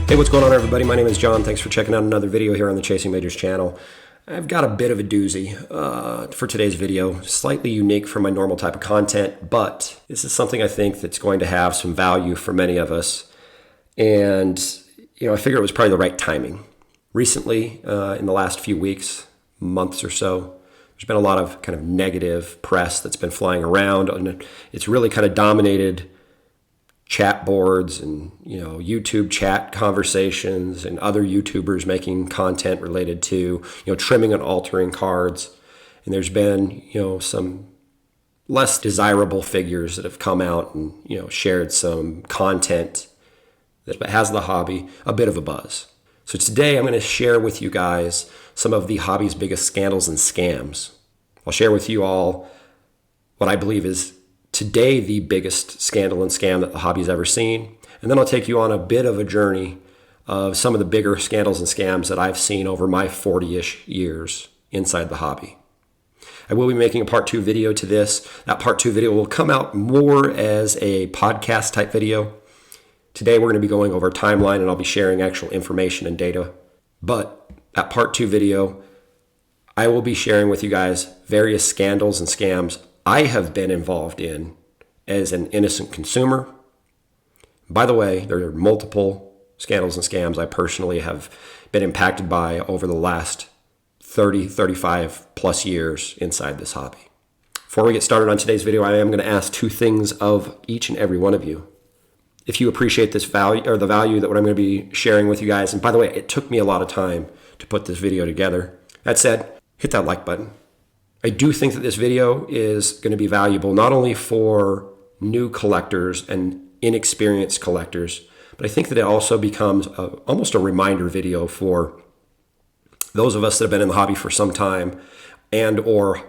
Hey, what's going on, everybody? My name is John. Thanks for checking out another video here on the Chasing Majors channel. I've got a bit of a doozy for today's video, slightly unique from my normal type of content, but this is something I think that's going to have some value for many of us. And, I figured it was probably the right timing. Recently, in the last few weeks, months or so, there's been a lot of kind of negative press that's been flying around, and it's really kind of dominated chat boards and YouTube chat conversations and other YouTubers making content related to trimming and altering cards. And there's been some less desirable figures that have come out and shared some content that has the hobby a bit of a buzz. So today I'm going to share with you guys some of the hobby's biggest scandals and scams. I'll share with you all what I believe is today the biggest scandal and scam that the hobby's ever seen. And then I'll take you on a bit of a journey of some of the bigger scandals and scams that I've seen over my 40-ish years inside the hobby. I will be making a part 2 video to this. That part 2 video will come out more as a podcast type video. Today we're going to be going over a timeline and I'll be sharing actual information and data. But that part 2 video, I will be sharing with you guys various scandals and scams I have been involved in as an innocent consumer. By the way, there are multiple scandals and scams I personally have been impacted by over the last 35 plus years inside this hobby. Before we get started on today's video, I am going to ask 2 things of each and every one of you. If you appreciate this value or the value that what I'm going to be sharing with you guys, and by the way, it took me a lot of time to put this video together. That said, hit that like button. I do think that this video is going to be valuable not only for new collectors and inexperienced collectors, but I think that it also becomes almost a reminder video for those of us that have been in the hobby for some time and or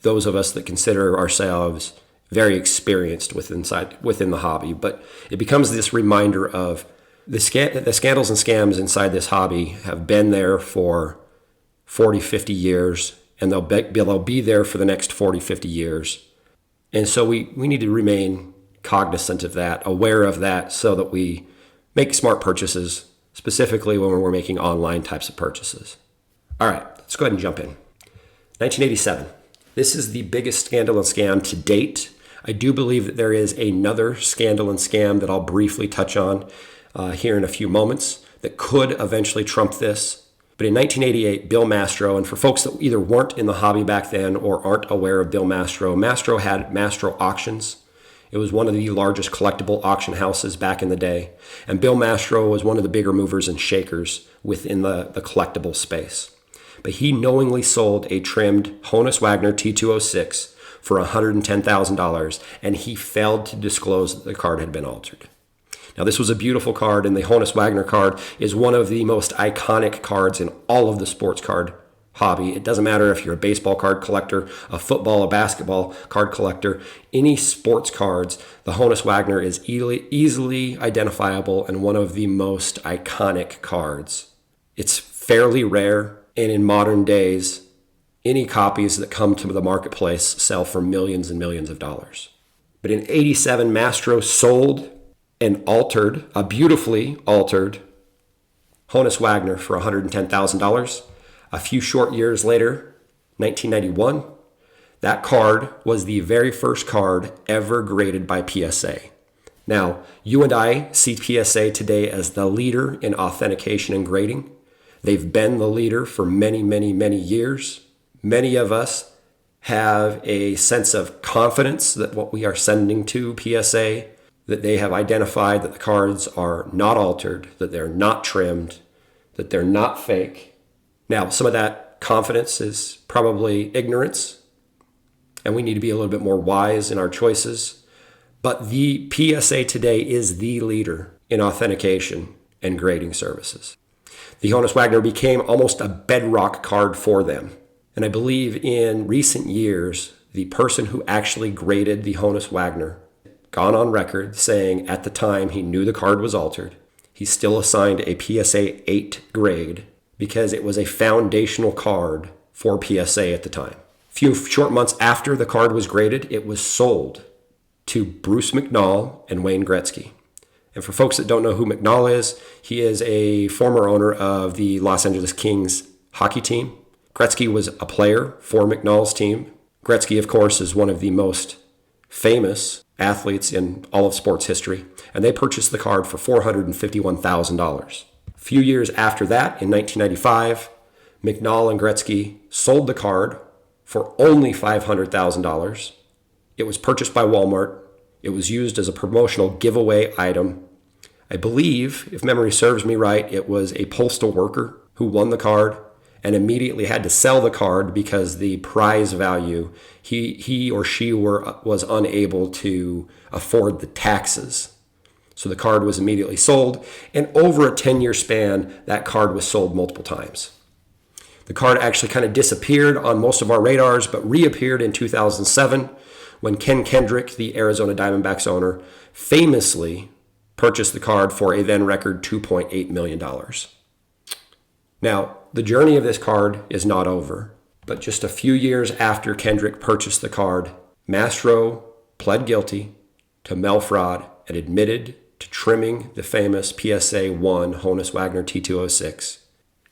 those of us that consider ourselves very experienced within the hobby. But it becomes this reminder of the scandals and scams inside this hobby have been there for 40, 50 years. And they'll be there for the next 40, 50 years. And so we need to remain cognizant of that, aware of that, so that we make smart purchases, specifically when we're making online types of purchases. All right, let's go ahead and jump in. 1987. This is the biggest scandal and scam to date. I do believe that there is another scandal and scam that I'll briefly touch on here in a few moments that could eventually trump this. But in 1988, Bill Mastro, and for folks that either weren't in the hobby back then or aren't aware of Bill Mastro, Mastro had Mastro Auctions. It was one of the largest collectible auction houses back in the day. And Bill Mastro was one of the bigger movers and shakers within the collectible space. But he knowingly sold a trimmed Honus Wagner T206 for $110,000, and he failed to disclose that the card had been altered. Now, this was a beautiful card, and the Honus Wagner card is one of the most iconic cards in all of the sports card hobby. It doesn't matter if you're a baseball card collector, a football, a basketball card collector, any sports cards, the Honus Wagner is easily identifiable and one of the most iconic cards. It's fairly rare, and in modern days, any copies that come to the marketplace sell for millions and millions of dollars. But in 87, Mastro sold a beautifully altered Honus Wagner for $110,000. A few short years later, 1991, that card was the very first card ever graded by PSA. Now, you and I see PSA today as the leader in authentication and grading. They've been the leader for many, many, many years. Many of us have a sense of confidence that what we are sending to PSA, that they have identified that the cards are not altered, that they're not trimmed, that they're not fake. Now, some of that confidence is probably ignorance, and we need to be a little bit more wise in our choices. But the PSA today is the leader in authentication and grading services. The Honus Wagner became almost a bedrock card for them. And I believe in recent years, the person who actually graded the Honus Wagner gone on record saying at the time he knew the card was altered. He still assigned a PSA 8 grade because it was a foundational card for PSA at the time. A few short months after the card was graded, it was sold to Bruce McNall and Wayne Gretzky. And for folks that don't know who McNall is, he is a former owner of the Los Angeles Kings hockey team. Gretzky was a player for McNall's team. Gretzky, of course, is one of the most famous athletes in all of sports history, and they purchased the card for $451,000. A few years after that, in 1995, McNall and Gretzky sold the card for only $500,000. It was purchased by Walmart. It was used as a promotional giveaway item. I believe, if memory serves me right, it was a postal worker who won the card and immediately had to sell the card because the prize value, he or she was unable to afford the taxes. So the card was immediately sold, and over a 10-year span, that card was sold multiple times. The card actually kind of disappeared on most of our radars, but reappeared in 2007 when Ken Kendrick, the Arizona Diamondbacks owner, famously purchased the card for a then record $2.8 million. Now, the journey of this card is not over, but just a few years after Kendrick purchased the card, Mastro pled guilty to mail fraud and admitted to trimming the famous PSA 1 Honus Wagner T206.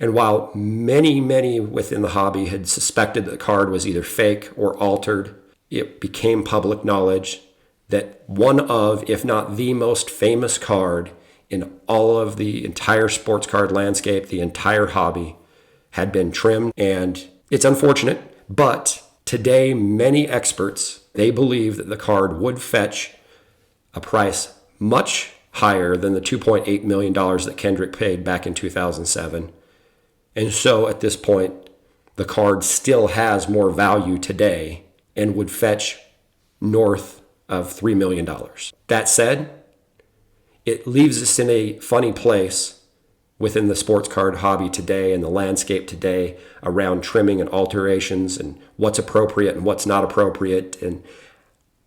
And while many within the hobby had suspected that the card was either fake or altered, it became public knowledge that one of, if not the most famous card in all of the entire sports card landscape, the entire hobby, had been trimmed. And it's unfortunate, but today many experts, they believe that the card would fetch a price much higher than the $2.8 million that Kendrick paid back in 2007. And so at this point, the card still has more value today and would fetch north of $3 million. That said, it leaves us in a funny place within the sports card hobby today and the landscape today around trimming and alterations and what's appropriate and what's not appropriate, and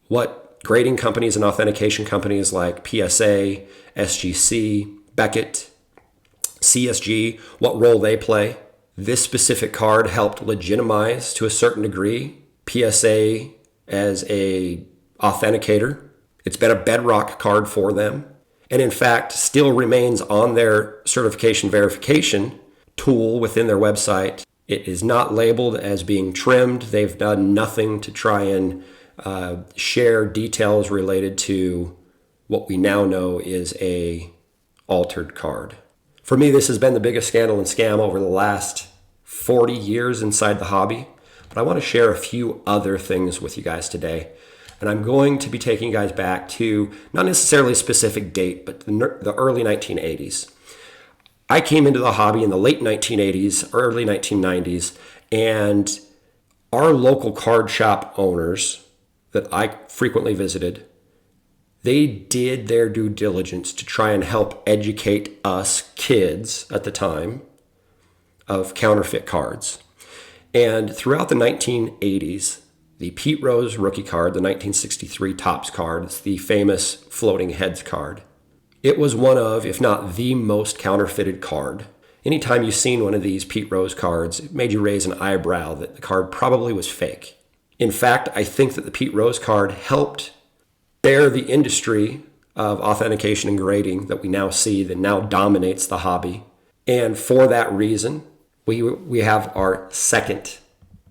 what grading companies and authentication companies like PSA, SGC, Beckett, CSG, what role they play. This specific card helped legitimize, to a certain degree, PSA as a authenticator. It's been a bedrock card for them, and in fact still remains on their certification verification tool within their website. It is not labeled as being trimmed. They've done nothing to try and share details related to what we now know is a altered card. For me, this has been the biggest scandal and scam over the last 40 years inside the hobby, but I want to share a few other things with you guys today. And I'm going to be taking you guys back to not necessarily a specific date, but the early 1980s. I came into the hobby in the late 1980s, early 1990s, and our local card shop owners that I frequently visited, they did their due diligence to try and help educate us kids at the time of counterfeit cards. And throughout the 1980s, the Pete Rose rookie card, the 1963 Topps card, it's the famous floating heads card. It was one of, if not the most counterfeited card. Anytime you've seen one of these Pete Rose cards, it made you raise an eyebrow that the card probably was fake. In fact, I think that the Pete Rose card helped bear the industry of authentication and grading that we now see, that now dominates the hobby. And for that reason, we have our second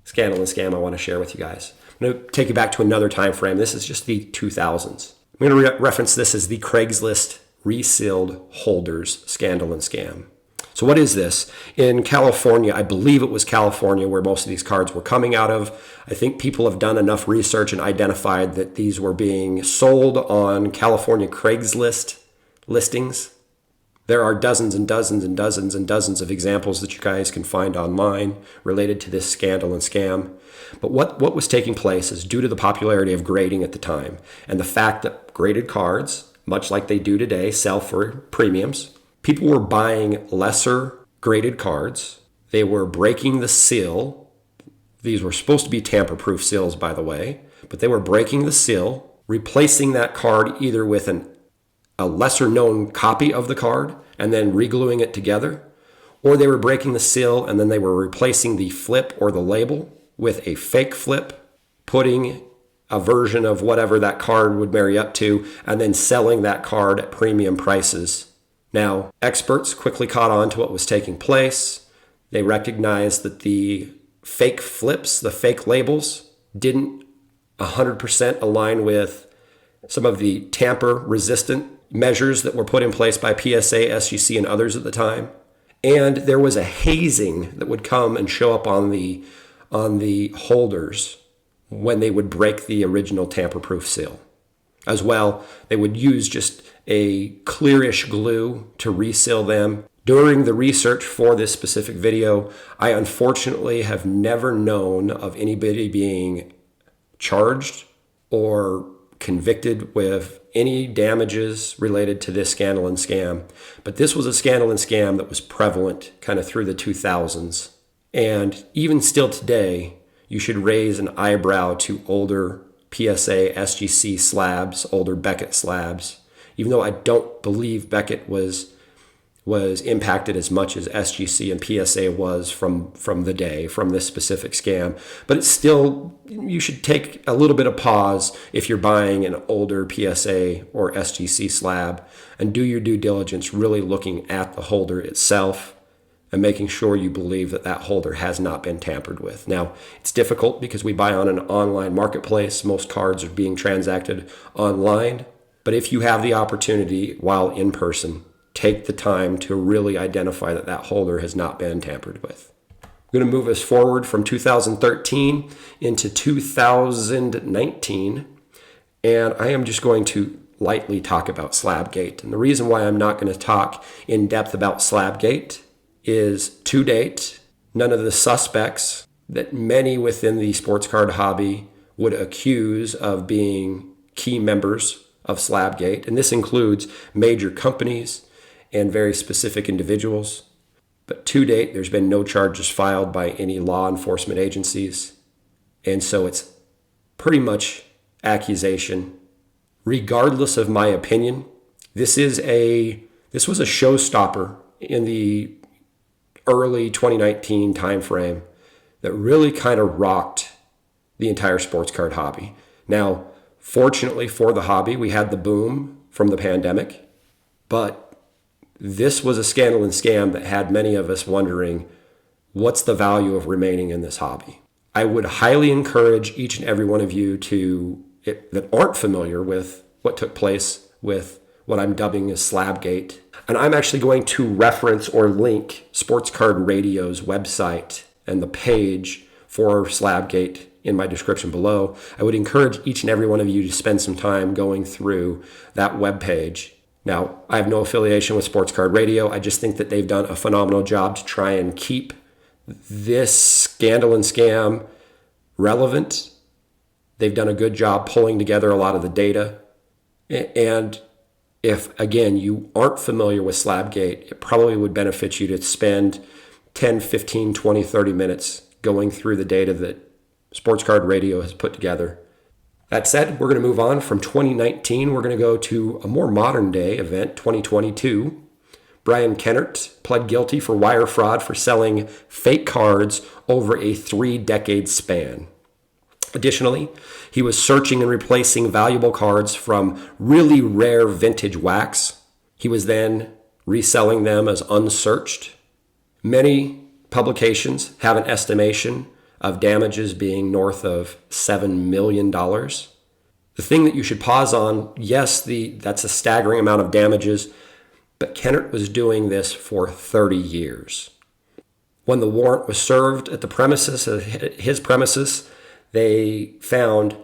scandal and scam I want to share with you guys. I'm going to take you back to another time frame. This is just the 2000s. I'm going to reference this as the Craigslist Resealed holders scandal and scam. So what is this? In California, I believe it was California where most of these cards were coming out of. I think people have done enough research and identified that these were being sold on California Craigslist listings. There are dozens and dozens and dozens and dozens of examples that you guys can find online related to this scandal and scam. But what was taking place is, due to the popularity of grading at the time and the fact that graded cards, much like they do today, sell for premiums, people were buying lesser graded cards. They were breaking the seal. These were supposed to be tamper-proof seals, by the way, but they were breaking the seal, replacing that card either with a lesser-known copy of the card and then regluing it together, or they were breaking the seal and then they were replacing the flip or the label with a fake flip, putting a version of whatever that card would marry up to, and then selling that card at premium prices. Now, experts quickly caught on to what was taking place. They recognized that the fake flips, the fake labels, didn't 100% align with some of the tamper-resistant measures that were put in place by PSA, SGC, and others at the time. And there was a hazing that would come and show up on the holders when they would break the original tamper-proof seal. As well, they would use just a clearish glue to reseal them. During the research for this specific video, I unfortunately have never known of anybody being charged or convicted with any damages related to this scandal and scam. But this was a scandal and scam that was prevalent kind of through the 2000s. And even still today, you should raise an eyebrow to older PSA, SGC slabs, older Beckett slabs. Even though I don't believe Beckett was impacted as much as SGC and PSA was from the day, from this specific scam. But it's still, you should take a little bit of pause if you're buying an older PSA or SGC slab and do your due diligence really looking at the holder itself and making sure you believe that that holder has not been tampered with. Now, it's difficult because we buy on an online marketplace. Most cards are being transacted online. But if you have the opportunity while in person, take the time to really identify that that holder has not been tampered with. I'm going to move us forward from 2013 into 2019, and I am just going to lightly talk about Slab Gate. And the reason why I'm not going to talk in depth about Slab Gate is, to date, none of the suspects that many within the sports card hobby would accuse of being key members of Slab Gate, and this includes major companies and very specific individuals. But to date, there's been no charges filed by any law enforcement agencies. And so it's pretty much accusation. Regardless of my opinion, this was a showstopper in the early 2019 timeframe that really kind of rocked the entire sports card hobby. Now, fortunately for the hobby, we had the boom from the pandemic, but this was a scandal and scam that had many of us wondering, what's the value of remaining in this hobby? I would highly encourage each and every one of you that aren't familiar with what took place with what I'm dubbing as Slab Gate. And I'm actually going to reference or link Sports Card Radio's website and the page for Slab Gate in my description below. I would encourage each and every one of you to spend some time going through that webpage. Now, I have no affiliation with Sports Card Radio. I just think that they've done a phenomenal job to try and keep this scandal and scam relevant. They've done a good job pulling together a lot of the data. And if, again, you aren't familiar with Slab Gate, it probably would benefit you to spend 10, 15, 20, 30 minutes going through the data that Sports Card Radio has put together. That said, we're going to move on from 2019. We're going to go to a more modern day event, 2022. Brian Kennett pled guilty for wire fraud for selling fake cards over a 3-decade span. Additionally, he was searching and replacing valuable cards from really rare vintage wax. He was then reselling them as unsearched. Many publications have an estimation of damages being north of $7 million. The thing that you should pause on, yes, that's a staggering amount of damages, but Kennett was doing this for 30 years. When the warrant was served at his premises, they found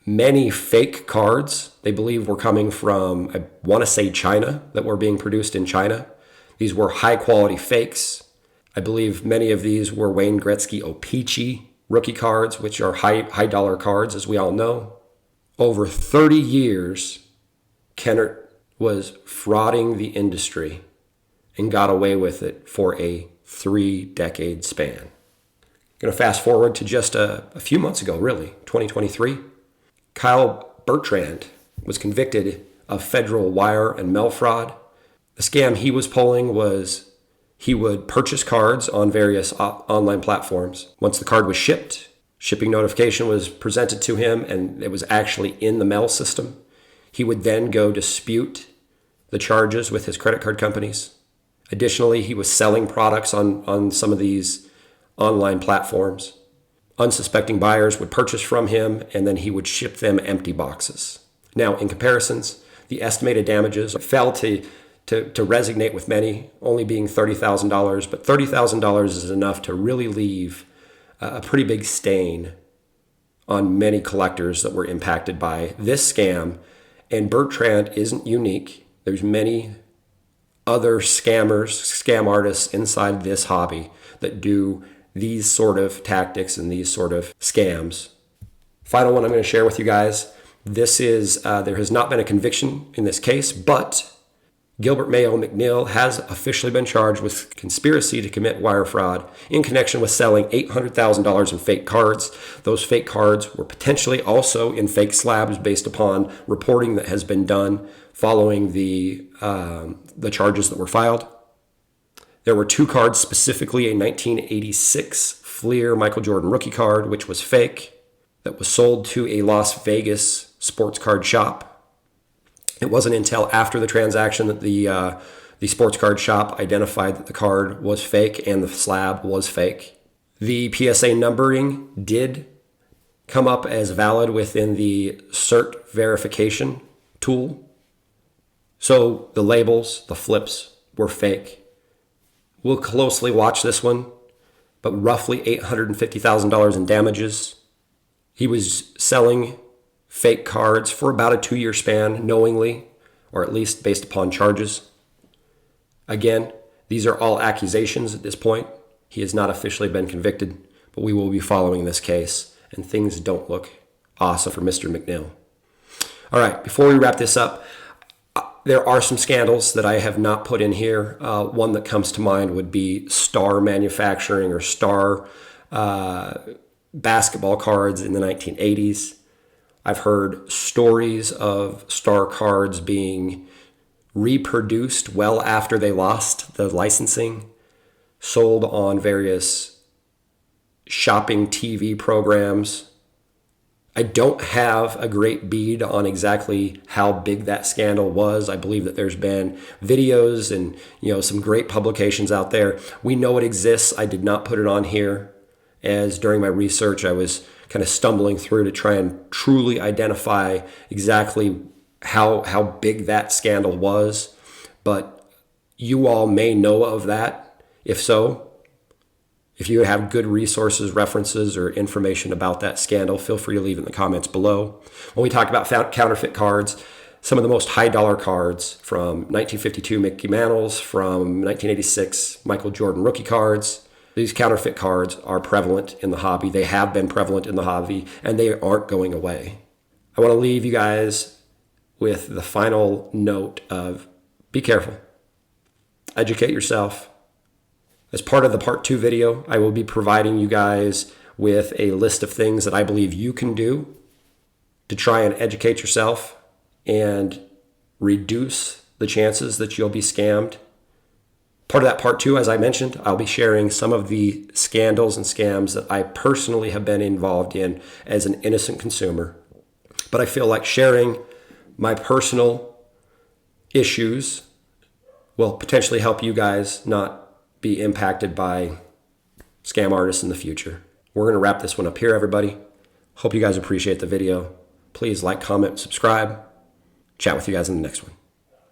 many fake cards they believe were coming from, I want to say China, that were being produced in China. These were high quality fakes. I believe many of these were Wayne Gretzky O-Pee-Chee rookie cards, which are high dollar cards, as we all know. Over 30 years, Kennett was frauding the industry and got away with it for a 3-decade span. Going to fast forward to just a few months ago, really, 2023. Kyle Bertrand was convicted of federal wire and mail fraud. The scam he was pulling was he would purchase cards on various online platforms. Once the card was shipped shipping notification was presented to him and it was actually in the mail system, he would then go dispute the charges with his credit card companies. Additionally, he was selling products on some of these online platforms. Unsuspecting buyers would purchase from him and then he would ship them empty boxes. Now, in comparisons, the estimated damages fell to resonate with many, only being $30,000, but $30,000 is enough to really leave a pretty big stain on many collectors that were impacted by this scam. And Bertrand isn't unique. There's many other scammers, scam artists inside this hobby that do these sort of tactics and these sort of scams. Final one I'm going to share with you guys. This is, there has not been a conviction in this case, but Gilbert Mayo McNeil has officially been charged with conspiracy to commit wire fraud in connection with selling $800,000 in fake cards. Those fake cards were potentially also in fake slabs based upon reporting that has been done following the charges that were filed. There were two cards, specifically a 1986 Fleer Michael Jordan rookie card, which was fake, that was sold to a Las Vegas sports card shop. It wasn't until after the transaction that the sports card shop identified that the card was fake and the slab was fake. The PSA numbering did come up as valid within the cert verification tool. So the labels, the flips were fake. We'll closely watch this one, but roughly $850,000 in damages. He was selling fake cards for about a 2-year span, knowingly, or at least based upon charges. Again, these are all accusations at this point. He has not officially been convicted, but we will be following this case, and things don't look awesome for Mr. McNeil. All right, before we wrap this up, there are some scandals that I have not put in here. One that comes to mind would be Star Manufacturing or Star basketball cards in the 1980s. I've heard stories of Star cards being reproduced well after they lost the licensing, sold on various shopping TV programs. I don't have a great bead on exactly how big that scandal was. I believe that there's been videos and some great publications out there. We know it exists. I did not put it on here, as during my research I was kind of stumbling through to try and truly identify exactly how big that scandal was. But you all may know of that. If so, if you have good resources, references, or information about that scandal, feel free to leave it in the comments below. When we talk about counterfeit cards, some of the most high dollar cards from 1952 Mickey Mantles, from 1986 Michael Jordan rookie cards, these counterfeit cards are prevalent in the hobby. They have been prevalent in the hobby, and they aren't going away. I want to leave you guys with the final note of be careful. Educate yourself. As part of the part 2 video, I will be providing you guys with a list of things that I believe you can do to try and educate yourself and reduce the chances that you'll be scammed. Part of that part 2, as I mentioned, I'll be sharing some of the scandals and scams that I personally have been involved in as an innocent consumer. But I feel like sharing my personal issues will potentially help you guys not be impacted by scam artists in the future. We're going to wrap this one up here, everybody. Hope you guys appreciate the video. Please like, comment, subscribe. Chat with you guys in the next one.